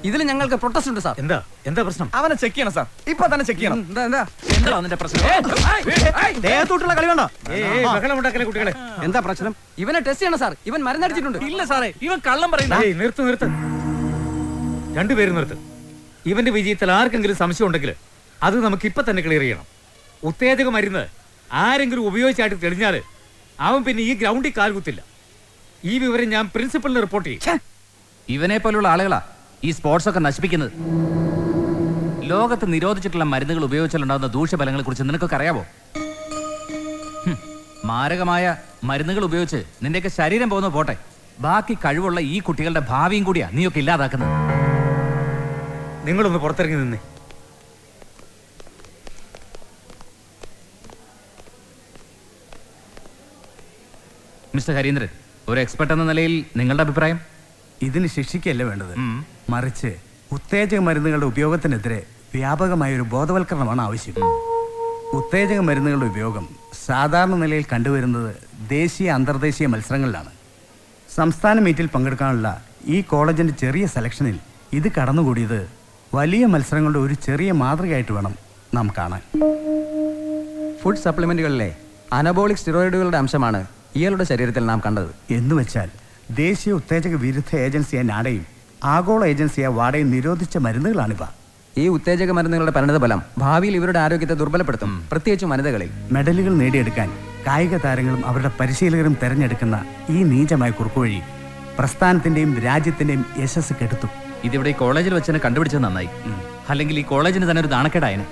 ഇതിൽ ഞങ്ങൾക്ക് പ്രൊട്ടസ്റ്റ് ഉണ്ട് സാർ. എന്താ പ്രശ്നം? അവനെ ചെക്ക് ചെയ്യണം സാർ, ഇപ്പൊ തന്നെ ചെക്ക് ചെയ്യണം. കുട്ടികളെ എന്താ പ്രശ്നം? ഇവനെ ടെസ്റ്റ് ചെയ്യണം സാർ. ഇവൻ മരുന്നടിച്ചിട്ടുണ്ട്. ഇല്ല സാറേ, ഇവൻ കള്ളം പറയുന്നു. നിർത്ത് രണ്ടുപേരും നിർത്ത്. ഇവന്റെ വിജയത്തിൽ ആർക്കെങ്കിലും സംശയം ഉണ്ടെങ്കിൽ അത് നമുക്ക് ഇപ്പൊ തന്നെ ക്ലിയർ ചെയ്യണം. ഉത്തേജക മരുന്ന് ആരെങ്കിലും ഉപയോഗിച്ചായിട്ട് തെളിഞ്ഞാല് അവൻ പിന്നെ ഈ ഗ്രൗണ്ടിൽ കാൽകുത്തില്ല. ഈ വിവരം ഞാൻ പ്രിൻസിപ്പലിന് റിപ്പോർട്ട് ചെയ്യും. ഇവനെ പോലുള്ള ആളുകളാ ഈ സ്പോർട്സ് ഒക്കെ നശിപ്പിക്കുന്നത്. ലോകത്ത് നിരോധിച്ചിട്ടുള്ള മരുന്നുകൾ ഉപയോഗിച്ചാലുണ്ടാകുന്ന ദൂഷ്യഫലങ്ങളെ കുറിച്ച് നിനക്കൊക്കെ അറിയാവോ? മാരകമായ മരുന്നുകൾ ഉപയോഗിച്ച് നിന്റെയൊക്കെ ശരീരം പോകുന്ന പോട്ടെ, ബാക്കി കഴിവുള്ള ഈ കുട്ടികളുടെ ഭാവിയും കൂടിയാ നീയൊക്കെ ഇല്ലാതാക്കുന്നത്. നിങ്ങളൊന്ന് പുറത്തിറങ്ങി നിന്നേ. മിസ്റ്റർ ഹരീന്ദ്രൻ, ഒരു എക്സ്പെർട്ട് എന്ന നിലയിൽ നിങ്ങളുടെ അഭിപ്രായം? ഇതിന് ശിക്ഷിക്കല്ല വേണ്ടത്, മറിച്ച് ഉത്തേജക മരുന്നുകളുടെ ഉപയോഗത്തിനെതിരെ വ്യാപകമായ ഒരു ബോധവൽക്കരണമാണ് ആവശ്യം. ഉത്തേജക മരുന്നുകളുടെ ഉപയോഗം സാധാരണ നിലയിൽ കണ്ടുവരുന്നത് ദേശീയ അന്തർദേശീയ മത്സരങ്ങളിലാണ്. സംസ്ഥാന മീറ്റിൽ പങ്കെടുക്കാനുള്ള ഈ കോളേജിൻ്റെ ചെറിയ സെലക്ഷനിൽ ഇത് കടന്നുകൂടിയത് വലിയ മത്സരങ്ങളുടെ ഒരു ചെറിയ മാതൃകയായിട്ട് വേണം നാം കാണാൻ. ഫുഡ് സപ്ലിമെന്റുകളിലെ അനബോളിക് സ്റ്റിറോയിഡുകളുടെ അംശമാണ് ഇയാളുടെ ശരീരത്തിൽ നാം കണ്ടത്. എന്നുവെച്ചാൽ ദേശീയ ഉത്തേജക വിരുദ്ധ ഏജൻസിയായ നാഡയും ആഗോള ഏജൻസിയായ വാഡയും നിരോധിച്ച മരുന്നുകളാണിവ. ഈ ഉത്തേജക മരുന്നുകളുടെ പരിണതഫലം ഭാവിയിൽ ഇവരുടെ ആരോഗ്യത്തെ ദുർബലപ്പെടുത്തും, പ്രത്യേകിച്ചും വനിതകളിൽ. മെഡലുകൾ നേടിയെടുക്കാൻ കായിക താരങ്ങളും അവരുടെ പരിശീലകരും തെരഞ്ഞെടുക്കുന്ന ഈ നീചമായ കുറുക്കുവഴി പ്രസ്ഥാനത്തിന്റെയും രാജ്യത്തിന്റെയും യശസ് കെടുത്തും. ഇതിവിടെ ഈ കോളേജിൽ വെച്ച് കണ്ടുപിടിച്ചത് നന്നായി. അല്ലെങ്കിൽ ഈ കോളേജിന് തന്നെ ഒരു നാണക്കേടായനെ.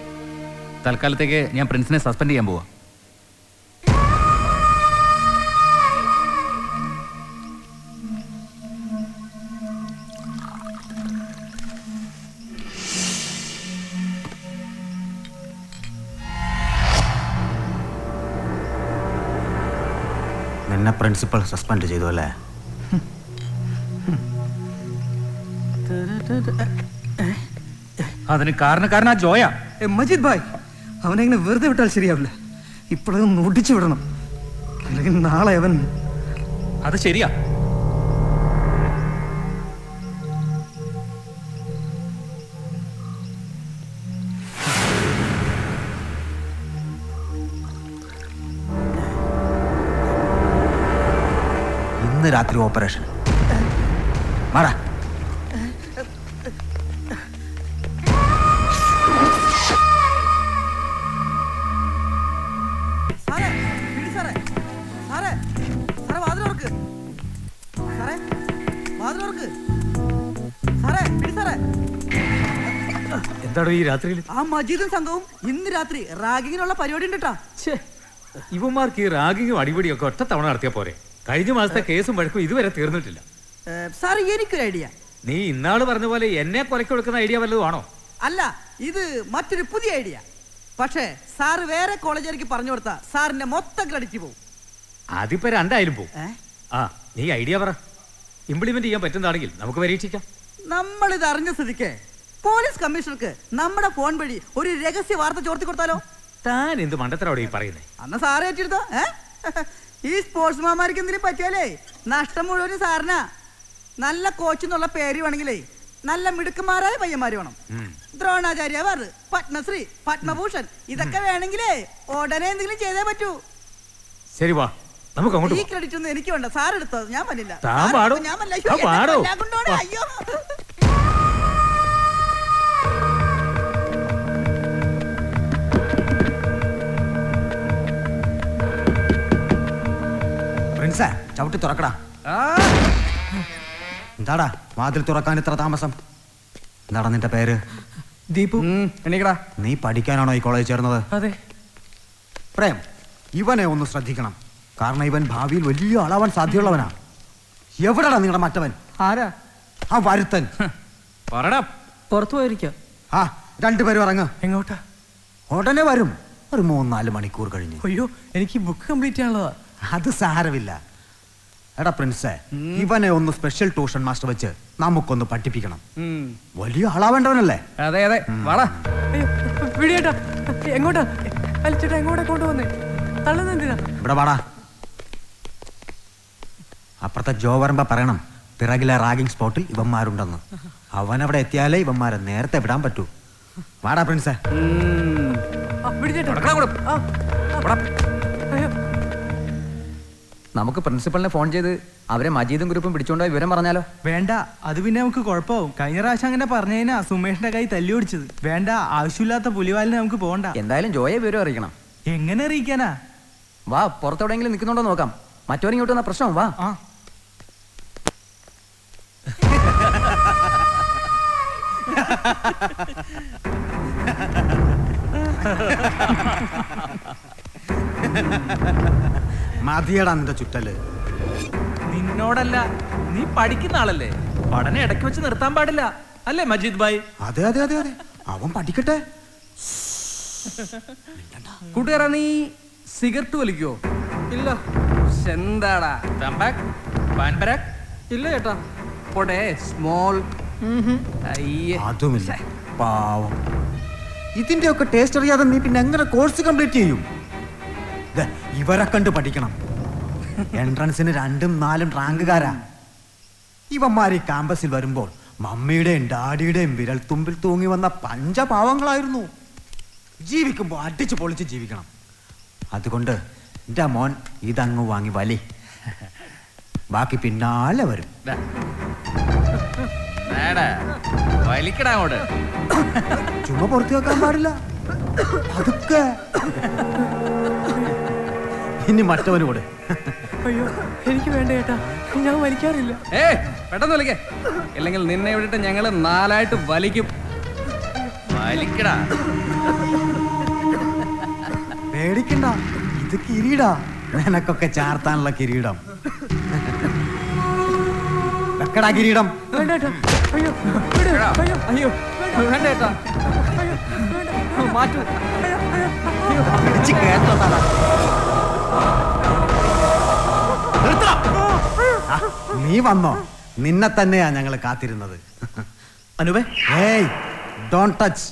തൽക്കാലത്തേക്ക് ഞാൻ പ്രിൻസിനെ സസ്പെൻഡ് ചെയ്യാൻ പോവാ. നിന്നെ പ്രിൻസിപ്പൽ സസ്പെൻഡ് ചെയ്തു അല്ലേ? അതിന് കാരണക്കാരനാ ജോയ. മജീദ് ഭായ്, അവനെങ്ങനെ വെറുതെ വിട്ടാൽ ശരിയാവില്ല. ഇപ്പോഴൊന്ന് ഒടിച്ചു വിടണം, അല്ലെങ്കിൽ നാളെ അവൻ. അത് ശരിയാ. ഇന്ന് രാത്രി ഓപ്പറേഷൻ. മാറാ. എന്താണോ ഈ രാത്രിയിൽ? ആ മജീദും സംഘവും ഇന്ന് രാത്രി റാഗിങ്ങിനുള്ള പരിപാടി ഉണ്ട്. ഇവന്മാർക്ക് ഈ റാഗിങ്ങും അടിപൊളിയൊക്കെ ഒറ്റ തവണ നടത്തിയാ പോരെ? കഴിഞ്ഞ മാസത്തെ കേസും വഴക്കും ഇതുവരെ തീർന്നിട്ടില്ല. സാറേ, എനിക്കൊരു ഐഡിയ. നീ ഇന്നാള് പറഞ്ഞ പോലെ എന്നെ കൊലക്ക് കൊടുക്കുന്ന ഐഡിയ വല്ലതുമാണോ? അല്ല, ഇത് മറ്റൊരു പുതിയ ഐഡിയ. പക്ഷേ സാറ് വേറെ കോളേജുകാർക്ക് പറഞ്ഞു കൊടുത്താ സാറിന്റെ മൊത്തം ക്രെഡിറ്റ് പോകും. അതിപ്പോ രണ്ടായാലും പോകും. ആ, നീ ഐഡിയ പറ. ഇംപ്ലിമെന്റ് ചെയ്യാൻ പറ്റുന്നതാണെങ്കിൽ നമുക്ക് പരീക്ഷിക്കാം. നമ്മളിത് അറിഞ്ഞ സ്ഥിതിക്ക് പോലീസ് കമ്മീഷണർക്ക് നമ്മുടെ ഫോൺ വഴി ഒരു രഹസ്യ വാർത്ത ചോർത്തി കൊടുത്താലോ? താൻ എന്ത് മണ്ടത്തരോടെ ഈ പറയുന്നേ? അന്ന് സാറേ ഏറ്റെടുത്തോ? ഈ സ്പോർട്സ്മാർക്ക് എന്തിനും പറ്റിയാലേ നഷ്ടം മുഴുവനും സാറിനാ. നല്ല കോച്ച് എന്നുള്ള പേര് വേണമെങ്കിലേ നല്ല മിടുക്കന്മാരായ പയ്യന്മാര് വേണം. ദ്രോണാചാര്യ അവാർഡ്, പത്മശ്രീ, പത്മഭൂഷൺ ഇതൊക്കെ വേണമെങ്കിലേ ഉടനെ എന്തെങ്കിലും ചെയ്തേ പറ്റൂ. ശരി, വാ നമുക്ക് അങ്ങോട്ട്. ഈ ക്രെഡിറ്റ് ഒന്നും എനിക്ക് വേണ്ട, സാർ എടുത്തോ, ഞാൻ പറ്റില്ല. അയ്യോ, പ്രിൻസേ, ചവിട്ടി തുറക്കടാ. എന്താടാ വാതിൽ തുറക്കാൻ ഇത്ര താമസം? എന്താടാ നിന്റെ പേര്? ദീപു. എണീക്കടാ. നീ പഠിക്കാനാണോ ഈ കോളേജ് ചേർന്നത്? അതെ. പ്രേം, ഇവനെ ഒന്ന് ശ്രദ്ധിക്കണം. കാരണം ഇവൻ ഭാവിയിൽ വലിയ ആളാവാൻ സാധ്യതയുള്ളവനാ. എവിടെടാ നിങ്ങളുടെ മറ്റവൻ? ആരാ? ആ വരുത്തൻ. പറടാ. പുറത്തു പോയിരിക്കാം. ആ, രണ്ടുപേരും ഇറങ്ങ്. എങ്ങോട്ടാ? ഉടനെ വരും, ഒരു 3-4 മണിക്കൂർ കഴിഞ്ഞ്. അയ്യോ, എനിക്ക് ബുക്ക് കംപ്ലീറ്റ് ചെയ്യാനുള്ളതാ. അത് സാരമില്ല. എടാ പ്രിൻസേ, ഇവനെ ഒന്ന് സ്പെഷ്യൽ ട്യൂഷൻ മാസ്റ്റർ വെച്ച് നമുക്കൊന്ന് പഠിപ്പിക്കണം. വലിയ ആളാവേണ്ടവനല്ലേ? അതെ അതെ, വാടാ. വിടിയേട്ടാ, എങ്ങോട്ടാ? അലിച്ചേട്ടാ, എങ്ങോട്ടാ കൊണ്ടുവന്നേ? തള്ളുന്നെന്തിനാ? ഇവിടെ വാടാ. അപ്പുറത്തെ ജോ വരുമ്പോ പറയണം പിറകിലെ റാഗിംഗ് സ്പോട്ടിൽ ഇവന്മാരുണ്ടെന്ന്. അവൻ അവിടെ എത്തിയാലേ ഇവന്മാരെ നേരത്തെ വിടാൻ പറ്റൂ. വാടാ പ്രിൻസേ. നമുക്ക് പ്രിൻസിപ്പലിനെ ഫോൺ ചെയ്ത് അവരെ മജീദും ഗ്രൂപ്പും പിടിച്ചോണ്ടോ വിവരം പറഞ്ഞാലോ? വേണ്ട, അത് പിന്നെ നമുക്ക് കുഴപ്പമാവും. കഴിഞ്ഞ പ്രാവശ്യം അങ്ങനെ പറഞ്ഞതിനാ സുമേഷിന്റെ കൈ തല്ലി ഓടിച്ചത്. വേണ്ട, ആവശ്യമില്ലാത്ത പുലിവാലിന് നമുക്ക് പോകണ്ട. എന്തായാലും ജോയെ വിവരം അറിയിക്കണം. എങ്ങനെ അറിയിക്കാനാ? വാ, പുറത്തെവിടെയെങ്കിലും നിൽക്കുന്നുണ്ടോ നോക്കാം. മറ്റവരിങ്ങോട്ട് വന്ന പ്രശ്നം. വാ. മതിയടാ നിന്റെ ചുറ്റല്. നിന്നോടല്ല, നീ പഠിക്കുന്ന ആളല്ലേ, പഠനം ഇടയ്ക്ക് വെച്ച് നിർത്താൻ പാടില്ല അല്ലേ മജീദ് ഭായ്? അതെ അതെ അതെ അതെ, അവൻ പഠിക്കട്ടെ. കൂട്ടുകാരാ, നീ സിഗരറ്റ് വലിക്കോ? ഇല്ല. എന്താടാ ഇല്ല ചേട്ടാ. പോട്ടെ, സ്മോൾ. അയ്യേ, അതുമില്ല, പാവം. ഇതിന്റെ ഒക്കെ ടേസ്റ്റ് അറിയാതെ നീ പിന്നെ എങ്ങനെ കോഴ്സ് കംപ്ലീറ്റ് ചെയ്യും? ദേ, ഇവരെ കണ്ട് പഠിക്കണം. എൻട്രൻസിന് 2ഉം 4ഉം റാങ്കുകാരാ. ഇവന്മാര് ഈ ക്യാമ്പസിൽ വരുമ്പോൾ മമ്മിയുടെയും ഡാഡിയുടെയും വിരൽ തുമ്പിൽ തൂങ്ങി വന്ന പഞ്ചപാവങ്ങളായിരുന്നു. ജീവിക്കുമ്പോൾ അടിച്ചു പൊളിച്ച് ജീവിക്കണം. അതുകൊണ്ട് എൻ്റെ മോൻ ഇതങ്ങ് വാങ്ങി വലി, ബാക്കി പിന്നാലെ വരും. വലിക്കടാ അങ്ങോട്ട്. ചുമ്മാ പുറത്തു വെക്കാൻ പാടില്ല, അതൊക്കെ. ഇനി മറ്റവന് കൂടെ. അയ്യോ, എനിക്ക് വേണ്ട ചേട്ടാ, ഞാൻ വലിക്കാറില്ല. പെട്ടെന്ന് വലിക്കേ, അല്ലെങ്കിൽ നിന്നെ വിട്ടിട്ട് ഞങ്ങള് 4ആയിട്ട് വലിക്കും. വലിക്കടാ. പേടിക്കണ്ട, ഇത് കിരീടാ. നിനക്കൊക്കെ ചാർത്താനുള്ള കിരീടം. വെക്കടാ കിരീടം. വേണ്ട ചേട്ടാ. അയ്യോ, അയ്യോ, അയ്യോ, വേണ്ട ചേട്ടാ. അയ്യോ, മാറ്റൂ. പിടിച്ച് കേട്ടതാടാ. നിർത്തടാ. ആ, നീ വന്നോ? നിന്നെ തന്നെയാ ഞങ്ങൾ കാത്തിരുന്നത്. അനുവേ, ഏയ്, ഡോണ്ട് ടച്ച്.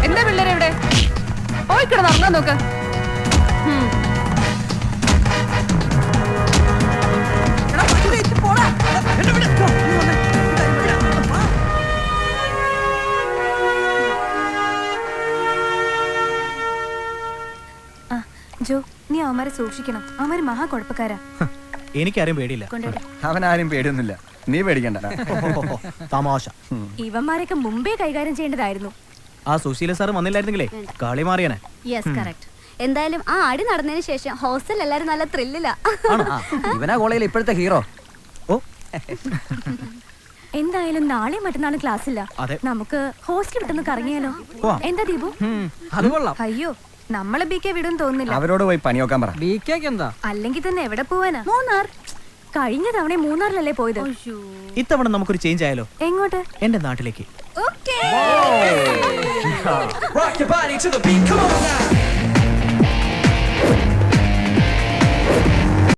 എന്താ പിള്ളേരെ ഇവിടെ പോയി കിടന്ന് ഉറങ്ങാൻ നോക്ക്. ജോ, നീ അവന്മാരെ സൂക്ഷിക്കണം. അവന്മാര് മഹാ കുഴപ്പക്കാരാ. എനിക്കാരും പേടിയില്ല. അവനാരും പേടിയൊന്നുമില്ല, നീ പേടിക്കണ്ട. തമാശ. ഇവന്മാരൊക്കെ മുമ്പേ കൈകാര്യം ചെയ്യേണ്ടതായിരുന്നു. ആ സുശീല സാർ വന്നില്ലായിരുന്നെങ്കിലേ കളി മാറിയാനെ. Yes correct. എന്തായാലും ആ അടി നടന്നതിന് ശേഷം ഹോസ്റ്റൽ എല്ലാരും നല്ല ത്രില്ലില്ല. ഇവനാ കോളേജിൽ ഇപ്പോഴത്തെ ഹീറോ. ഓ എന്തായാലും നാളെ മറ്റന്നാളും ക്ലാസ് ഇല്ല. അതെ. നമുക്ക് ഹോസ്റ്റൽ വിട്ടൊന്ന് കറങ്ങിയാലോ? എന്താ ദീപു? അത് കൊള്ളാം. അയ്യോ, നമ്മളെ ബി കെ വിടും തോന്നുന്നില്ല. അവരോട് പോയി പണി നോക്കാൻ പറ. അല്ലെങ്കിൽ തന്നെ എവിടെ പോവാനാ? മൂന്നാർ. കഴിഞ്ഞ തവണ മൂന്നാറിലല്ലേ പോയത്? ഇത്തവണ നമുക്കൊരു ചേഞ്ച് ആയാലോ? എങ്ങോട്ട്? എന്റെ നാട്ടിലേക്ക്. Okay. Rock your body to the beat, come on now.